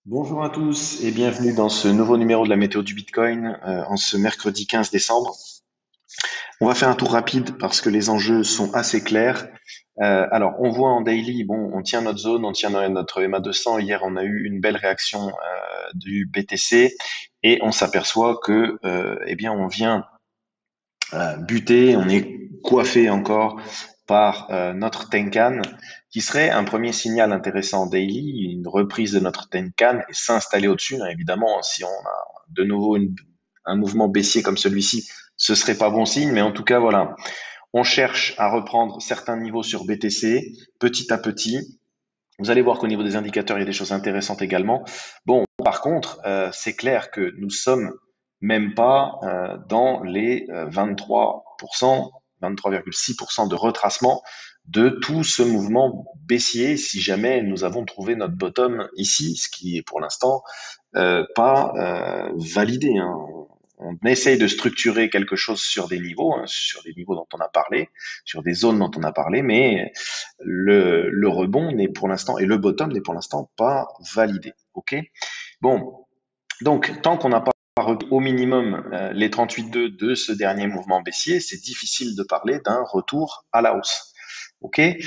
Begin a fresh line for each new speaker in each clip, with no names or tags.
Bonjour à tous et bienvenue dans ce nouveau numéro de la météo du Bitcoin en ce mercredi 15 décembre. On va faire un tour rapide parce que les enjeux sont assez clairs. Alors, on voit en daily, bon, on tient notre zone, on tient notre MA200. Hier, on a eu une belle réaction du BTC et on s'aperçoit que, eh bien, on vient buter, on est coiffé encore par notre Tenkan, qui serait un premier signal intéressant en daily, une reprise de notre Tenkan et s'installer au-dessus. Hein, évidemment, si on a de nouveau un mouvement baissier comme celui-ci, ce serait pas bon signe, mais en tout cas, voilà, on cherche à reprendre certains niveaux sur BTC petit à petit. Vous allez voir qu'au niveau des indicateurs, il y a des choses intéressantes également. Bon, par contre, c'est clair que nous sommes même pas dans les 23%, 23,6% de retracement de tout ce mouvement baissier si jamais nous avons trouvé notre bottom ici, ce qui est pour l'instant pas validé. Hein. On essaye de structurer quelque chose sur des niveaux, hein, sur des niveaux dont on a parlé, sur des zones dont on a parlé, mais le rebond n'est pour l'instant et le bottom n'est pour l'instant pas validé. Ok. Bon, donc tant qu'on n'a pas repris au minimum les 38,2 de ce dernier mouvement baissier, c'est difficile de parler d'un retour à la hausse. Ok. Et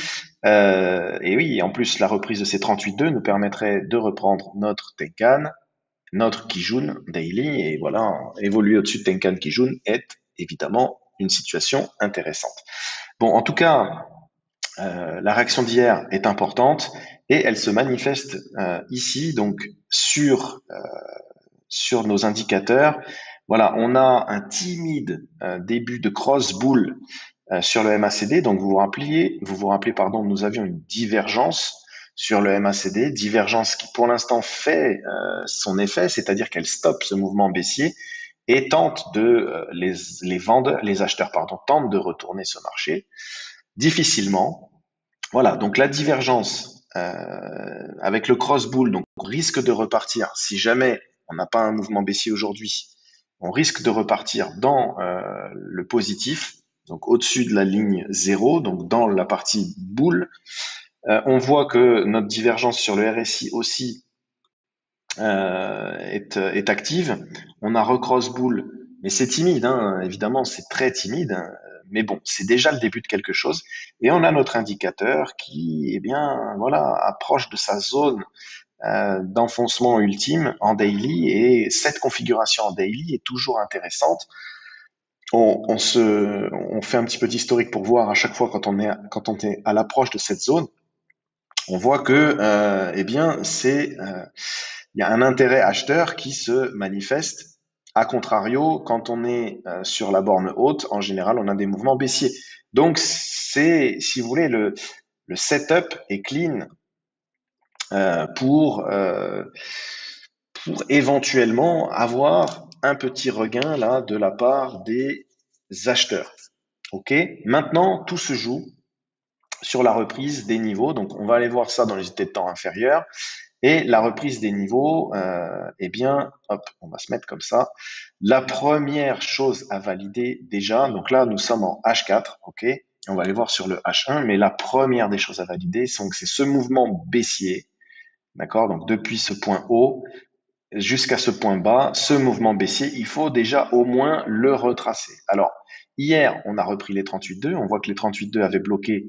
oui, en plus la reprise de ces 38,2 nous permettrait de reprendre notre Tenkan, notre Kijun Daily, et voilà, évoluer au-dessus de Tenkan Kijun est évidemment une situation intéressante. Bon, en tout cas, la réaction d'hier est importante et elle se manifeste ici, donc sur nos indicateurs. Voilà, on a un timide début de cross bull sur le MACD. Donc vous vous rappelez, pardon, nous avions une divergence sur le MACD, divergence qui pour l'instant fait son effet, c'est-à-dire qu'elle stoppe ce mouvement baissier et tente de les vendeurs, les acheteurs, pardon, tentent de retourner ce marché difficilement. Voilà, donc la divergence avec le cross bull, donc on risque de repartir si jamais on n'a pas un mouvement baissier aujourd'hui, on risque de repartir dans le positif, donc au-dessus de la ligne 0, donc dans la partie boule. On voit que notre divergence sur le RSI aussi est active. On a recross bull, mais c'est timide, hein, évidemment, c'est très timide. Hein, mais bon, c'est déjà le début de quelque chose. Et on a notre indicateur qui, eh bien, voilà, approche de sa zone d'enfoncement ultime en daily. Et cette configuration en daily est toujours intéressante. On fait un petit peu d'historique pour voir à chaque fois quand on est à l'approche de cette zone, on voit que, eh bien, il y a un intérêt acheteur qui se manifeste. A contrario, quand on est sur la borne haute, en général, on a des mouvements baissiers. Donc, c'est, si vous voulez, le setup est clean euh, pour, euh, pour éventuellement avoir un petit regain là de la part des acheteurs. Ok. Maintenant, tout se joue sur la reprise des niveaux. Donc, on va aller voir ça dans les unités de temps inférieures. Et la reprise des niveaux, eh bien, hop, on va se mettre comme ça. La première chose à valider déjà, donc là, nous sommes en H4, ok? On va aller voir sur le H1, mais la première des choses à valider, c'est ce mouvement baissier, d'accord? Donc depuis ce point haut jusqu'à ce point bas, ce mouvement baissier, il faut déjà au moins le retracer. Alors, hier, on a repris les 38,2, on voit que les 38,2 avaient bloqué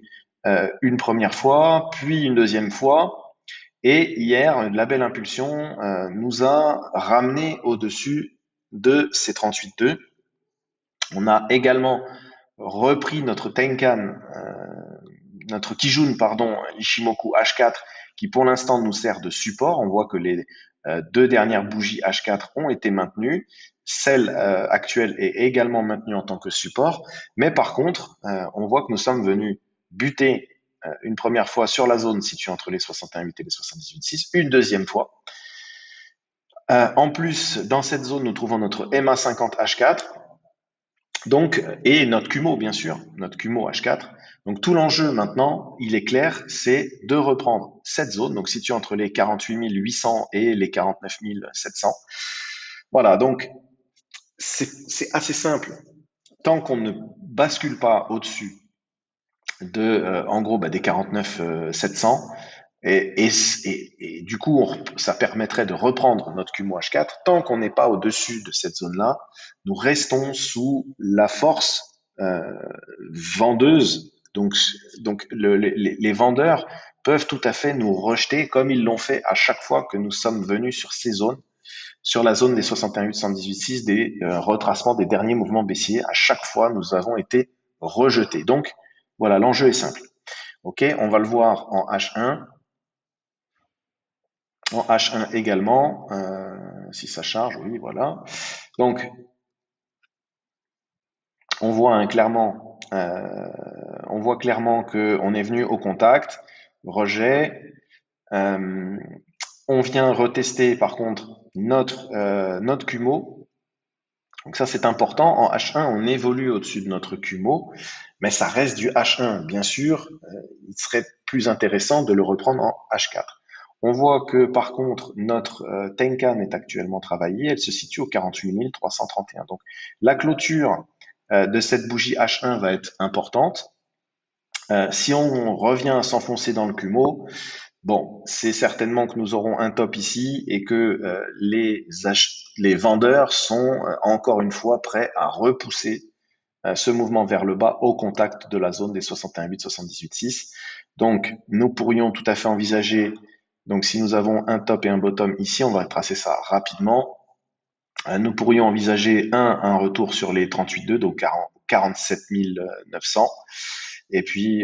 une première fois, puis une deuxième fois, et hier, la belle impulsion nous a ramené au-dessus de ces 38,2. On a également repris notre Tenkan, notre Kijun, pardon, Ishimoku H4, qui pour l'instant nous sert de support. On voit que les deux dernières bougies H4 ont été maintenues. Celle actuelle est également maintenue en tant que support. Mais par contre, on voit que nous sommes venus buter une première fois sur la zone située entre les 61,8 et les 78,6, une deuxième fois. En plus, dans cette zone, nous trouvons notre MA50 H4, donc, et notre Kumo, bien sûr, notre Kumo H4. Donc, tout l'enjeu maintenant, il est clair, c'est de reprendre cette zone, donc située entre les 48 800 et les 49 700. Voilà, donc c'est assez simple. Tant qu'on ne bascule pas au-dessus de, en gros, des 49 700, et du coup, ça permettrait de reprendre notre Kumo H4. Tant qu'on n'est pas au-dessus de cette zone-là, nous restons sous la force vendeuse. Les vendeurs peuvent tout à fait nous rejeter comme ils l'ont fait à chaque fois que nous sommes venus sur ces zones, sur la zone des 61,8-118,6, des retracements des derniers mouvements baissiers. À chaque fois, nous avons été rejetés. Donc, voilà, l'enjeu est simple. OK, on va le voir en H1. En H1 également, si ça charge, oui, voilà. Donc, on voit clairement, on voit clairement que on est venu au contact, rejet. Euh, on vient retester par contre notre Kumo. Donc ça c'est important. En H1, on évolue au-dessus de notre Kumo, mais ça reste du H1. Bien sûr, il serait plus intéressant de le reprendre en H4. On voit que par contre, notre Tenkan est actuellement travaillée, elle se situe au 48 331. Donc la clôture de cette bougie H1 va être importante. Si on revient à s'enfoncer dans le Kumo, bon, c'est certainement que nous aurons un top ici et que les vendeurs sont encore une fois prêts à repousser ce mouvement vers le bas au contact de la zone des 61,8-78,6. Donc, nous pourrions tout à fait envisager, donc si nous avons un top et un bottom ici, on va tracer ça rapidement. Nous pourrions envisager un retour sur les 38,2, donc 47 900. Et puis,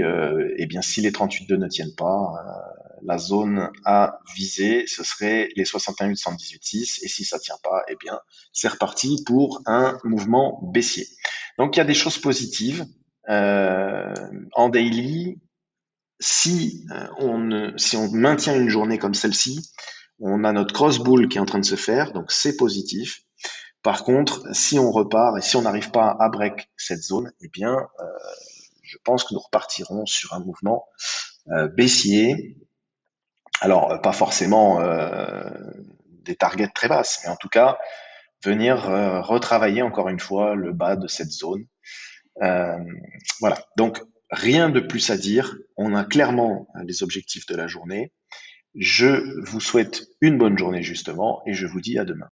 eh bien, si les 38,2 ne tiennent pas, la zone à viser, ce serait les 61,8-118,6. Et si ça tient pas, eh bien, c'est reparti pour un mouvement baissier. Donc, il y a des choses positives. En daily, si on maintient une journée comme celle-ci, on a notre cross bull qui est en train de se faire, donc c'est positif. Par contre, si on repart et si on n'arrive pas à break cette zone, eh bien, je pense que nous repartirons sur un mouvement baissier. Alors, pas forcément des targets très basses, mais en tout cas, venir retravailler encore une fois le bas de cette zone. Euh, voilà. Donc, rien de plus à dire. On a clairement les objectifs de la journée. Je vous souhaite une bonne journée justement et je vous dis à demain.